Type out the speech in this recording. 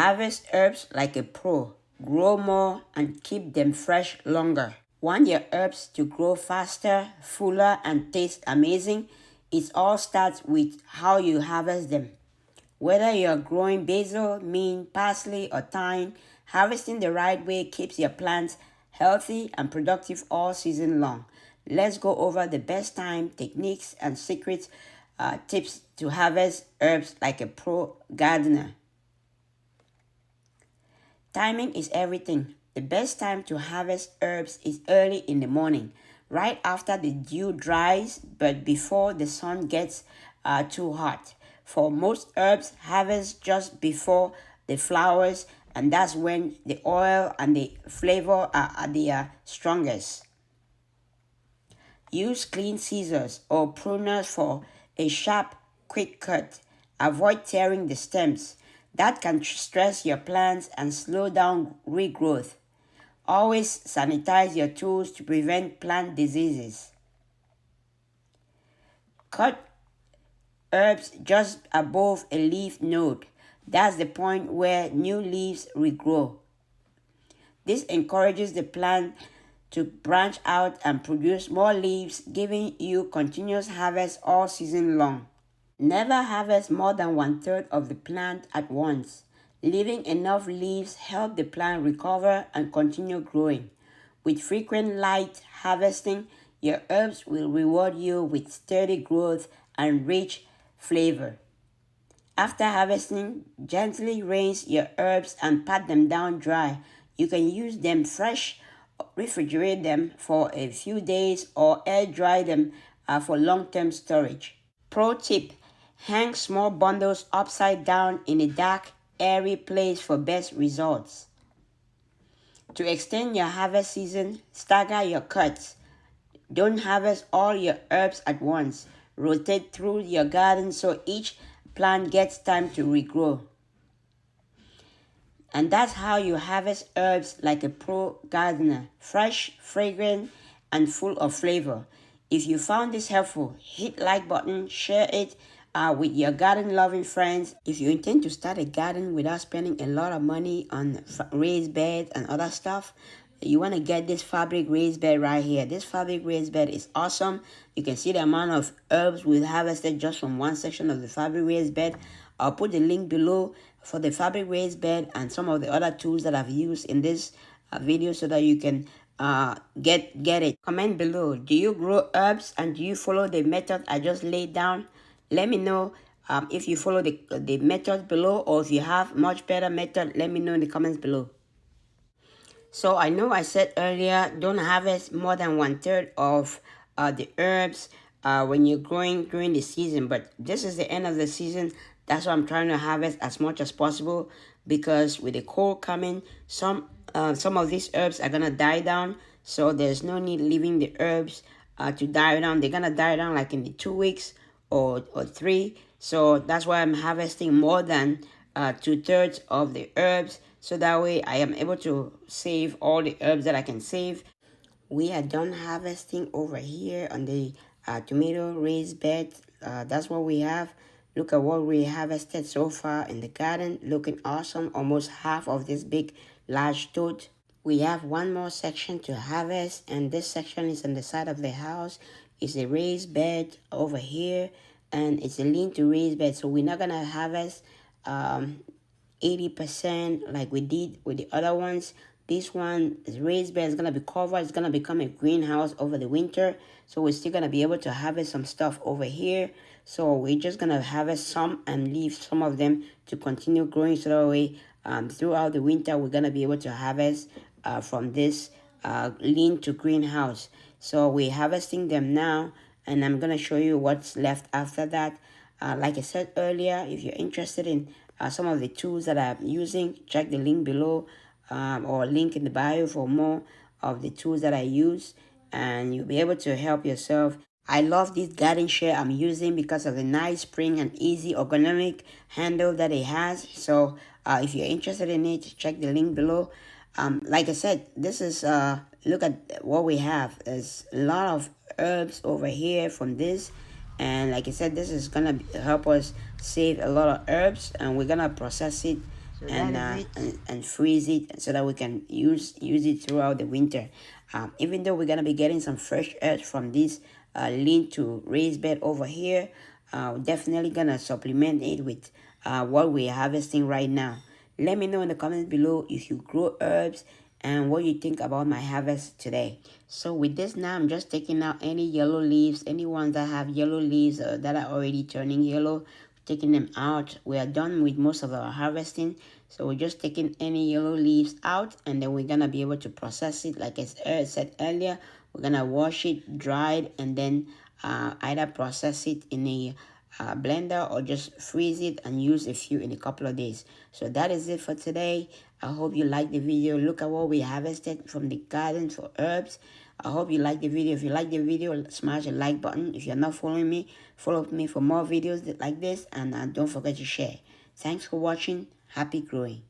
Harvest herbs like a pro. Grow more and keep them fresh longer. Want your herbs to grow faster, fuller, and taste amazing? It all starts with how you harvest them. Whether you're growing basil, mint, parsley, or thyme, harvesting the right way keeps your plants healthy and productive all season long. Let's go over the best time, techniques, and secret tips to harvest herbs like a pro gardener. Timing is everything. The best time to harvest herbs is early in the morning, right after the dew dries, but before the sun gets too hot. For most herbs, harvest just before the flowers, and that's when the oil and the flavor are at their strongest. Use clean scissors or pruners for a sharp, quick cut. Avoid tearing the stems. That can stress your plants and slow down regrowth. Always sanitize your tools to prevent plant diseases. Cut herbs just above a leaf node. That's the point where new leaves regrow. This encourages the plant to branch out and produce more leaves, giving you continuous harvest all season long. Never harvest more than 1/3 of the plant at once. Leaving enough leaves help the plant recover and continue growing. With frequent light harvesting, your herbs will reward you with steady growth and rich flavor. After harvesting, gently rinse your herbs and pat them down dry. You can use them fresh, refrigerate them for a few days, or air dry them for long-term storage. Pro tip: hang small bundles upside down in a dark, airy place for best results. To extend your harvest season, stagger your cuts. Don't harvest all your herbs at once. Rotate through your garden so each plant gets time to regrow. And that's how you harvest herbs like a pro gardener. Fresh, fragrant, and full of flavor. If you found this helpful, hit like button, share it with your garden loving friends. If you intend to start a garden without spending a lot of money on raised beds and other stuff, you want to get this fabric raised bed right here. This fabric raised bed is awesome. You can see the amount of herbs we've harvested just from one section of the fabric raised bed. I'll put the link below for the fabric raised bed and some of the other tools that I've used in this video so that you can get it. Comment below, do you grow herbs and do you follow the method I just laid down? Let me know if you follow the method below, or if you have much better method, let me know in the comments below. So I know I said earlier, don't harvest more than 1/3 of the herbs when you're growing during the season, but this is the end of the season. That's why I'm trying to harvest as much as possible, because with the cold coming, some of these herbs are gonna die down, so there's no need leaving the herbs to die down. They're gonna die down like in the 2 weeks or 3. So that's why I'm harvesting more than 2/3 of the herbs, so that way I am able to save all the herbs that I can save. We are done harvesting over here on the tomato raised bed. That's what we have. Look at what we harvested so far in the garden. Looking awesome. Almost half of this big large toad. We have one more section to harvest, and this section is on the side of the house. It's a raised bed over here, and it's a lean-to raised bed, so we're not gonna harvest 80% like we did with the other ones. This one is raised bed. It's gonna be covered. It's gonna become a greenhouse over the winter, so we're still gonna be able to harvest some stuff over here. So we're just gonna harvest some and leave some of them to continue growing, so that way throughout the winter we're gonna be able to harvest from this lean-to greenhouse. So we're harvesting them now, and I'm gonna show you what's left after that. Like I said earlier, if you're interested in some of the tools that I'm using, check the link below or link in the bio for more of the tools that I use, and you'll be able to help yourself. I love this garden chair I'm using because of the nice spring and easy ergonomic handle that it has. So if you're interested in it, check the link below. Like I said, this is look at what we have. There's a lot of herbs over here from this, and like I said, this is gonna help us save a lot of herbs, and we're gonna process it So that is it. and freeze it so that we can use it throughout the winter. Even though we're gonna be getting some fresh earth from this lean to raised bed over here, definitely gonna supplement it with what we're harvesting right now. Let me know in the comments below if you grow herbs and what you think about my harvest today. So with this now, I'm just taking out any yellow leaves, any ones that have yellow leaves that are already turning yellow, taking them out. We are done with most of our harvesting, so we're just taking any yellow leaves out, and then we're gonna be able to process it. Like I said earlier, we're gonna wash it, dry it, and then either process it in a blender or just freeze it and use a few in a couple of days. So that is it for today. I hope you like the video. Look at what we harvested from the garden for herbs. I hope you like the video. If you like the video, smash the like button. If you're not following me, follow me for more videos like this, and don't forget to share. Thanks for watching. Happy growing.